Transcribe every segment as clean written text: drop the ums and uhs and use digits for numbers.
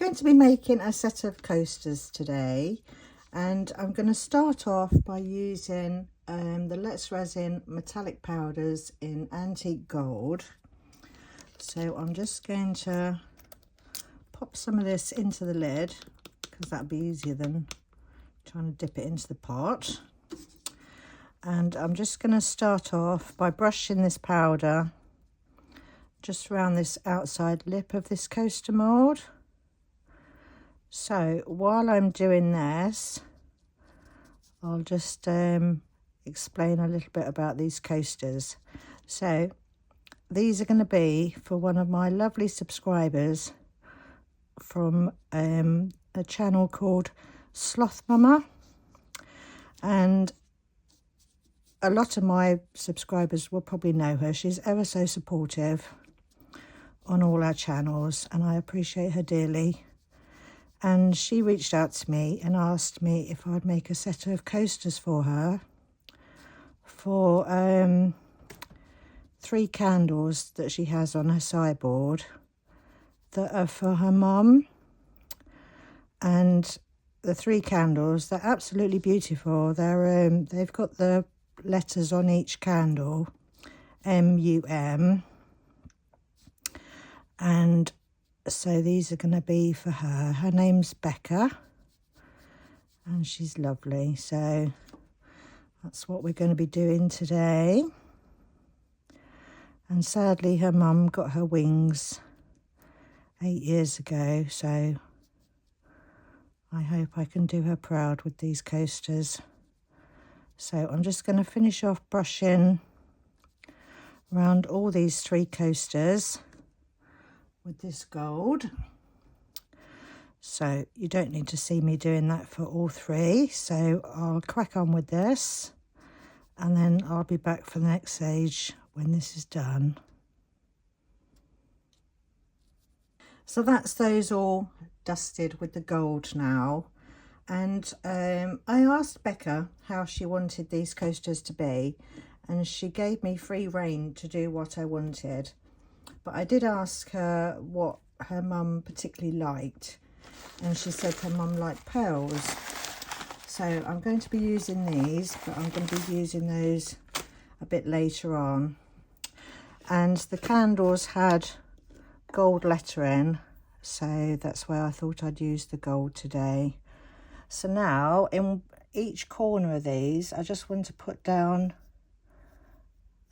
going to be making a set of coasters today, and I'm going to start off by using the Let's Resin metallic powders in antique gold. So I'm just going to pop some of this into the lid because that'd be easier than trying to dip it into the pot. And I'm just going to start off by brushing this powder just around this outside lip of this coaster mould. So while I'm doing this, I'll just explain a little bit about these coasters. So these are going to be for one of my lovely subscribers from a channel called Sloth Mama, and a lot of my subscribers will probably know her. She's ever so supportive on all our channels, and I appreciate her dearly. And she reached out to me and asked me if I'd make a set of coasters for her for 3 candles that she has on her sideboard that are for her mum. And the 3 candles, they're absolutely beautiful. They're they've got the letters on each candle, MUM, and so these are going to be for her. Her name's Becca and she's lovely, so that's what we're going to be doing today. And sadly her mum got her wings 8 years ago, so I hope I can do her proud with these coasters. So I'm just going to finish off brushing around all these 3 coasters with this gold. So you don't need to see me doing that for all 3. So I'll crack on with this and then I'll be back for the next stage when this is done. So that's those all dusted with the gold now. And I asked Becca how she wanted these coasters to be, and she gave me free rein to do what I wanted. But I did ask her what her mum particularly liked, and she said her mum liked pearls. So I'm going to be using these, but I'm going to be using those a bit later on. And the candles had gold lettering, so that's why I thought I'd use the gold today. So now in each corner of these, I just want to put down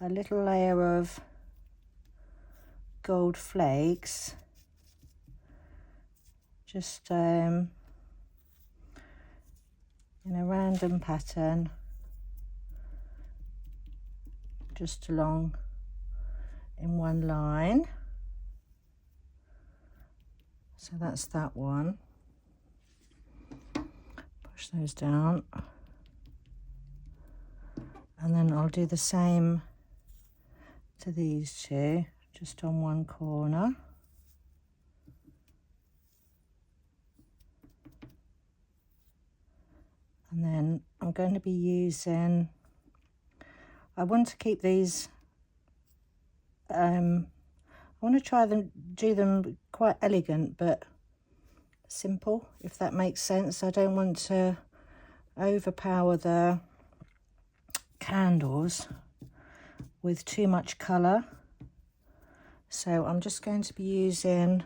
a little layer of gold flakes, just in a random pattern, just along in one line. So that's that one. Push those down, and then I'll do the same to these 2, just on one corner. And then I'm going to be using, I want to keep these, I want to try them, do them quite elegant but simple, if that makes sense. I don't want to overpower the candles with too much colour. So I'm just going to be using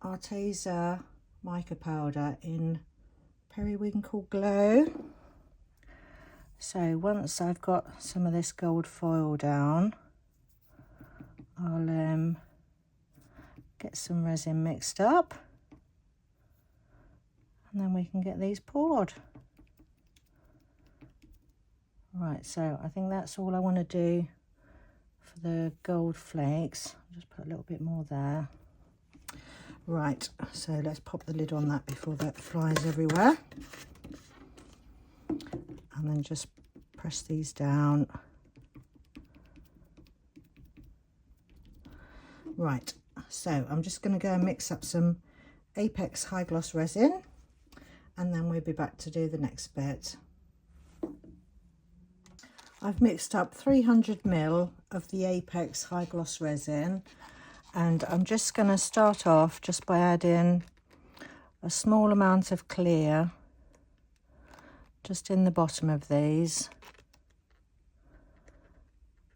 Arteza mica powder in Periwinkle Glow. So once I've got some of this gold foil down, I'll get some resin mixed up, and then we can get these poured. Right, so I think that's all I want to do for the gold flakes. I'll just put a little bit more there. Right, so let's pop the lid on that before that flies everywhere. And then just press these down. Right, so I'm just going to go and mix up some Apex High Gloss resin, and then we'll be back to do the next bit. I've mixed up 300 ml of the Apex High Gloss resin, And I'm just going to start off just by adding a small amount of clear just in the bottom of these,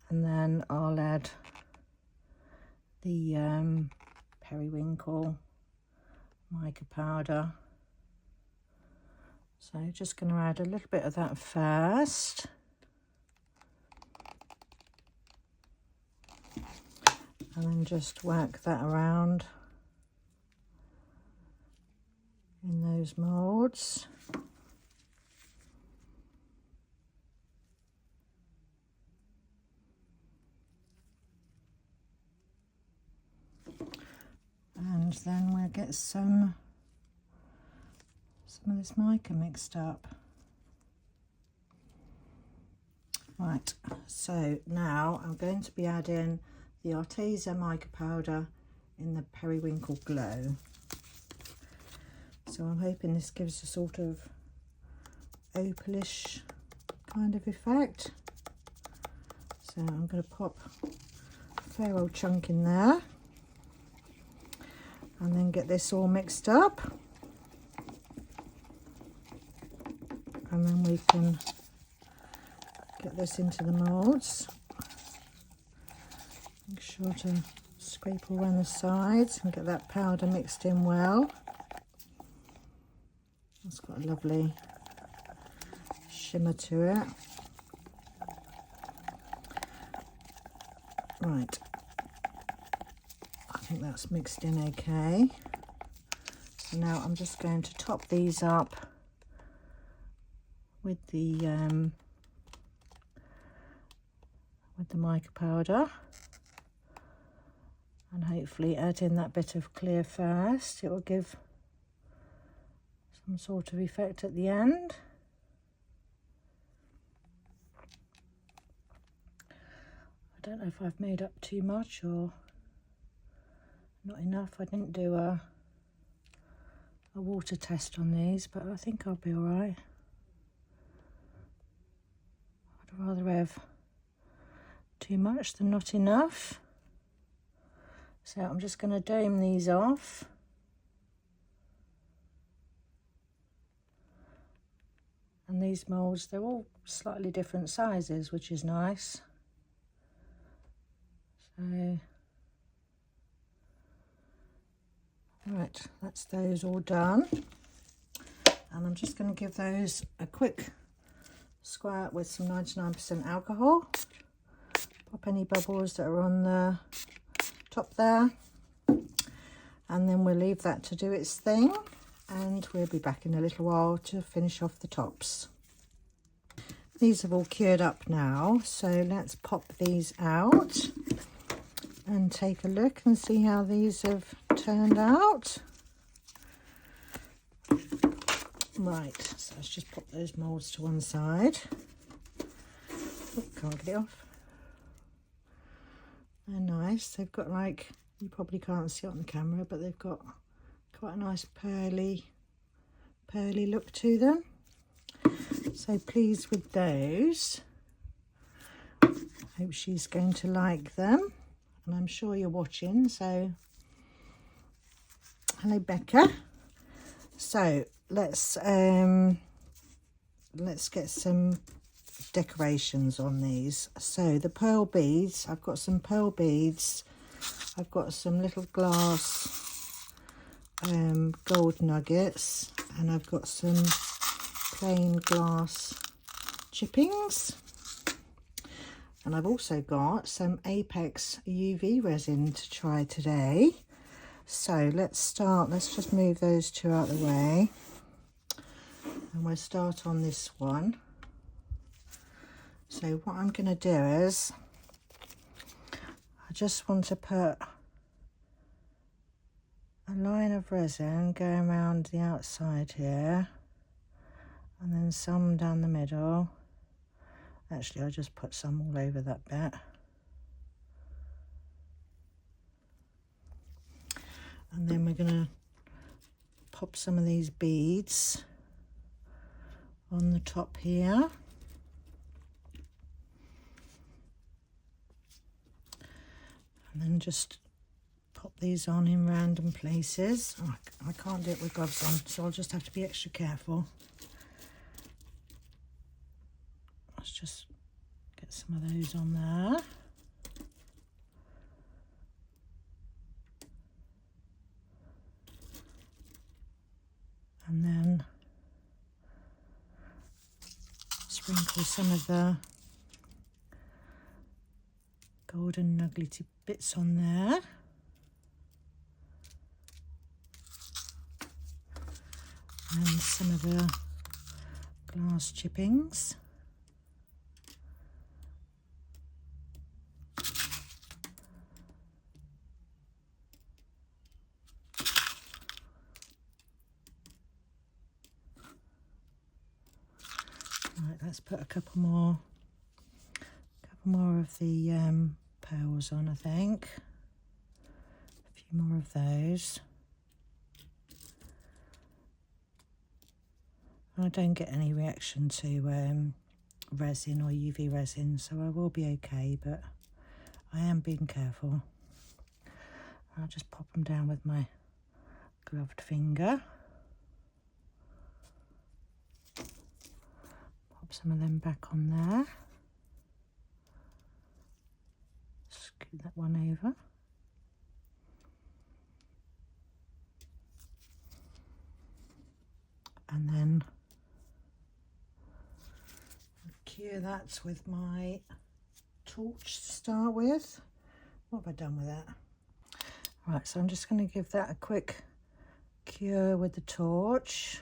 and then I'll add the periwinkle mica powder. So just going to add a little bit of that first. And then just work that around in those moulds. And then we'll get some of this mica mixed up. Right, so now I'm going to be adding the Arteza mica powder in the periwinkle glow. So I'm hoping this gives a sort of opalish kind of effect. So I'm going to pop a fair old chunk in there and then get this all mixed up, and then we can get this into the moulds. Make sure to scrape all around the sides and get that powder mixed in well. It's got a lovely shimmer to it. Right, I think that's mixed in okay. So now I'm just going to top these up with the mica powder, and hopefully add in that bit of clear first. It will give some sort of effect at the end. I don't know if I've made up too much or not enough. I didn't do a water test on these, but I think I'll be all right. I'd rather have too much than not enough. So I'm just going to dome these off. And these moulds, they're all slightly different sizes, which is nice. So, right, that's those all done. And I'm just going to give those a quick squirt with some 99% alcohol. Pop any bubbles that are on the top there. And then we'll leave that to do its thing. And we'll be back in a little while to finish off the tops. These have all cured up now, so let's pop these out and take a look and see how these have turned out. Right, so let's just pop those moulds to one side. Oh, can't get it off. They're nice. They've got, like, you probably can't see it on the camera, but they've got quite a nice pearly look to them. So pleased with those. Hope she's going to like them, and I'm sure you're watching. So hello, Becca. So let's get some decorations on these. So the pearl beads, I've got some pearl beads. I've got some little glass gold nuggets, and I've got some plain glass chippings, and I've also got some Apex UV resin to try today. So let's just move those two out of the way, and we'll start on this one. So what I'm going to do is I just want to put a line of resin going around the outside here, and then some down the middle. Actually, I just put some all over that bit. And then we're going to pop some of these beads on the top here. And then just pop these on in random places. Oh, I can't do it with gloves on, so I'll just have to be extra careful. Let's just get some of those on there. And then sprinkle some of the golden nuggety bits on there. And some of the glass chippings. Right, let's put a couple more of the pearls on, I think. A few more of those. I don't get any reaction to resin or UV resin, so I will be okay, but I am being careful. I'll just pop them down with my gloved finger. Pop some of them back on there. Scoot that one over. And then cure that with my torch to start with. What have I done with that? Right, so I'm just going to give that a quick cure with the torch,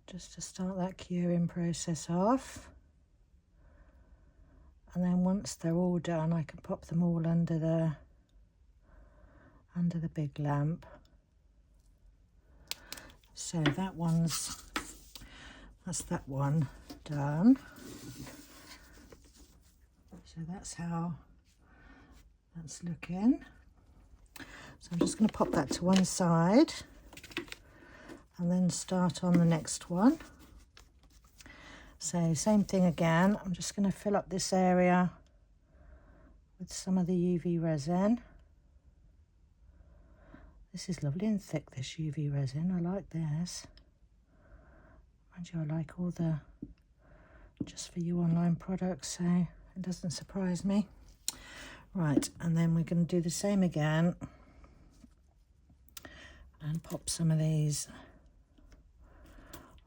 just to start that curing process off. And then once they're all done, I can pop them all under the big lamp. So that's that one done. So that's how that's looking. So I'm just going to pop that to one side and then start on the next one. So same thing again, I'm just going to fill up this area with some of the UV resin. This is lovely and thick, this UV resin. I like this. Mind you, I like all the just for you online products, so it doesn't surprise me. Right, and then we're going to do the same again and pop some of these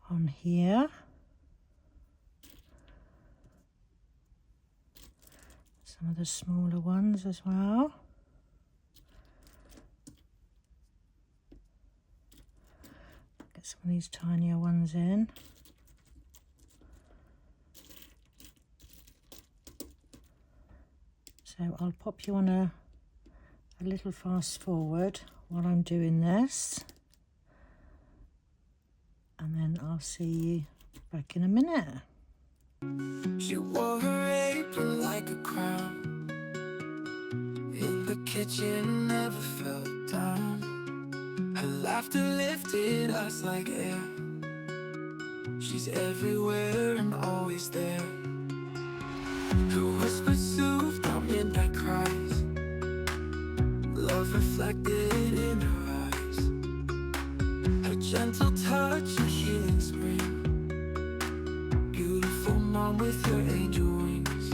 on here. Some of the smaller ones as well. Get some of these tinier ones in. So I'll pop you on a little fast forward while I'm doing this. And then I'll see you back in a minute. She wore her apron like a crown. In the kitchen never felt down. Her laughter lifted us like air. She's everywhere and always there. Her whisper soothed our midnight cries. Love reflected in her eyes. Her gentle touch and healing spring. Beautiful mom with her angel wings.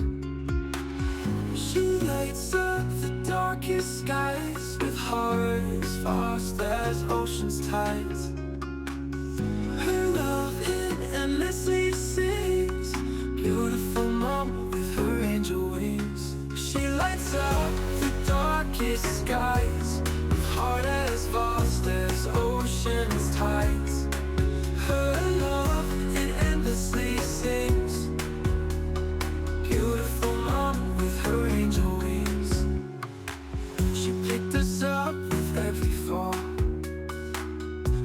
She lights up the darkest skies with hearts vast as ocean's tides. Her love it endlessly sings. Beautiful mom with her angel wings. She lights up the darkest skies with heart as vast as ocean's tides. Her love it endlessly sings. Beautiful mom with her angel wings. She picked us up with every fall.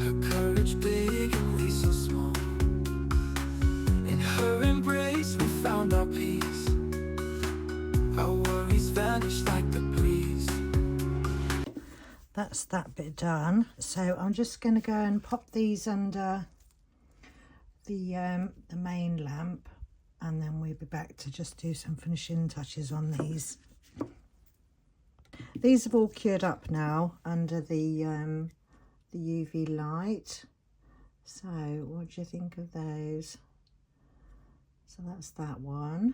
Her courage big and we so small. In her embrace we found our peace. Our worries vanished like the breeze. That's that bit done. So I'm just going to go and pop these under the main lamp, and then we'll be back to just do some finishing touches on these. these have all cured up now under the UV light. So what do you think of those? So that's that one.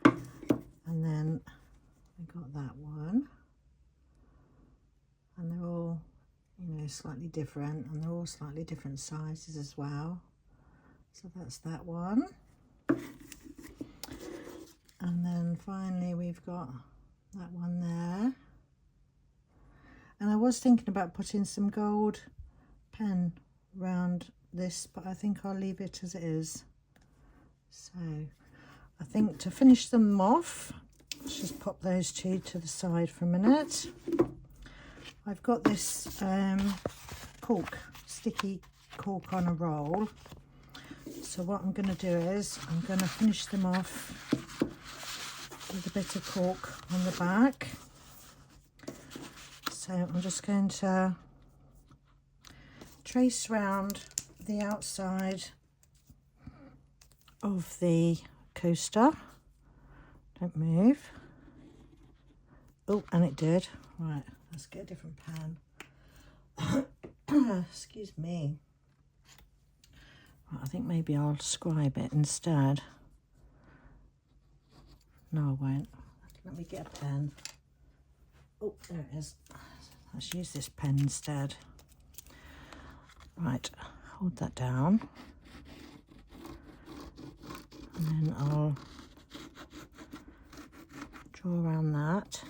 And then I got that one. And they're all, you know, slightly different, and they're all slightly different sizes as well. So that's that one. And then finally we've got that one there. And I was thinking about putting some gold pen round this, but I think I'll leave it as it is. So I think to finish them off, let's just pop those two to the side for a minute. I've got this cork, sticky cork on a roll. So what I'm going to do is I'm going to finish them off with a bit of cork on the back. So I'm just going to trace round the outside of the coaster. Don't move. Oh, and it did. Right, let's get a different pan. Excuse me. Right, I think maybe I'll scribe it instead. No, I won't. Let me get a pen. Oh, there it is. Let's use this pen instead. Right, hold that down. And then I'll draw around that.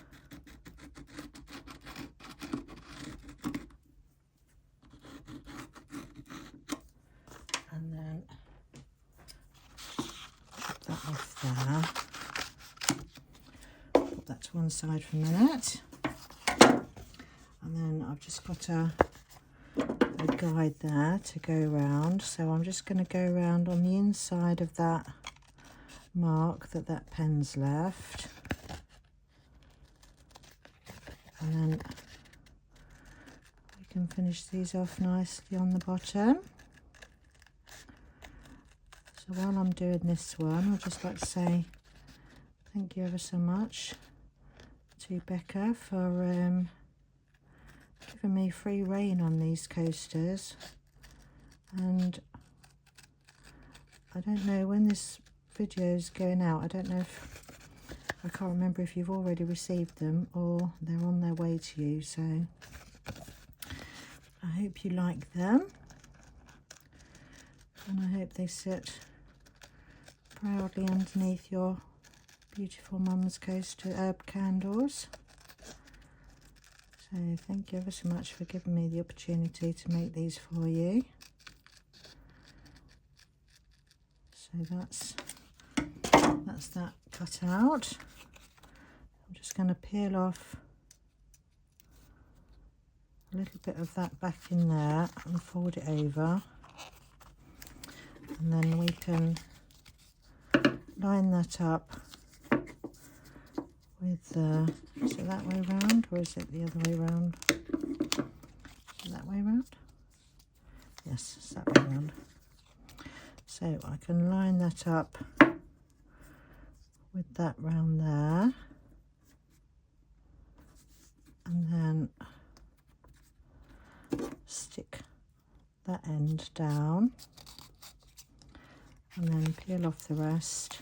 And then put that off there. Put that to one side for a minute. And then I've just got a guide there to go around. So I'm just going to go around on the inside of that mark that pen's left. And then we can finish these off nicely on the bottom. So while I'm doing this one, I'd just like to say thank you ever so much to Becca for giving me free rein on these coasters. And I don't know when this video is going out, I don't know if, I can't remember if you've already received them or they're on their way to you, so I hope you like them, and I hope they sit proudly underneath your beautiful mum's coaster candles. So thank you ever so much for giving me the opportunity to make these for you. So that's that cut out. I'm just going to peel off a little bit of that back in there and fold it over, and then we can line that up with the, is it that way round or is it the other way round? Is it that way round? Yes, it's that way round. So I can line that up with that round there, and then stick that end down, and then peel off the rest,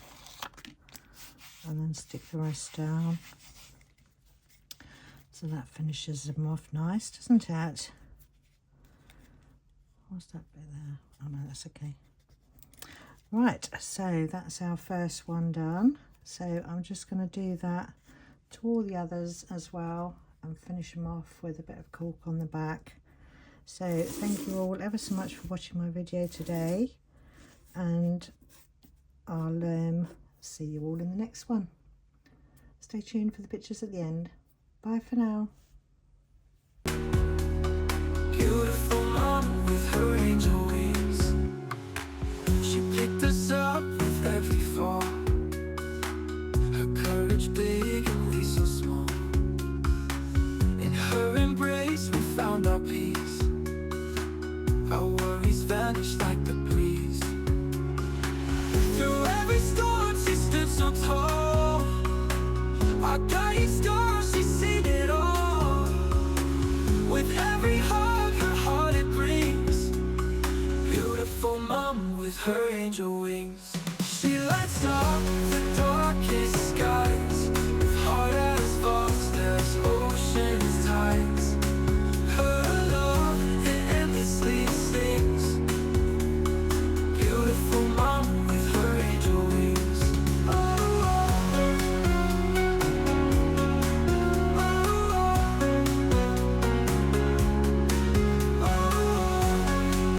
and then stick the rest down. So that finishes them off nice, doesn't it? What's that bit there? Oh no, that's okay. Right, so that's our first one done. So I'm just going to do that to all the others as well and finish them off with a bit of cork on the back. So thank you all ever so much for watching my video today, and I'll see you all in the next one. Stay tuned for the pictures at the end. Bye for now. Beautiful mom with her angel wings. She picked us up with every fall. Her courage big and we so small. In her embrace we found our peace. Our worries vanished like the breeze. Through every storm she stood so tall. Our guiding star. come with her angel wings. She lights up the darkest skies with heart as vast as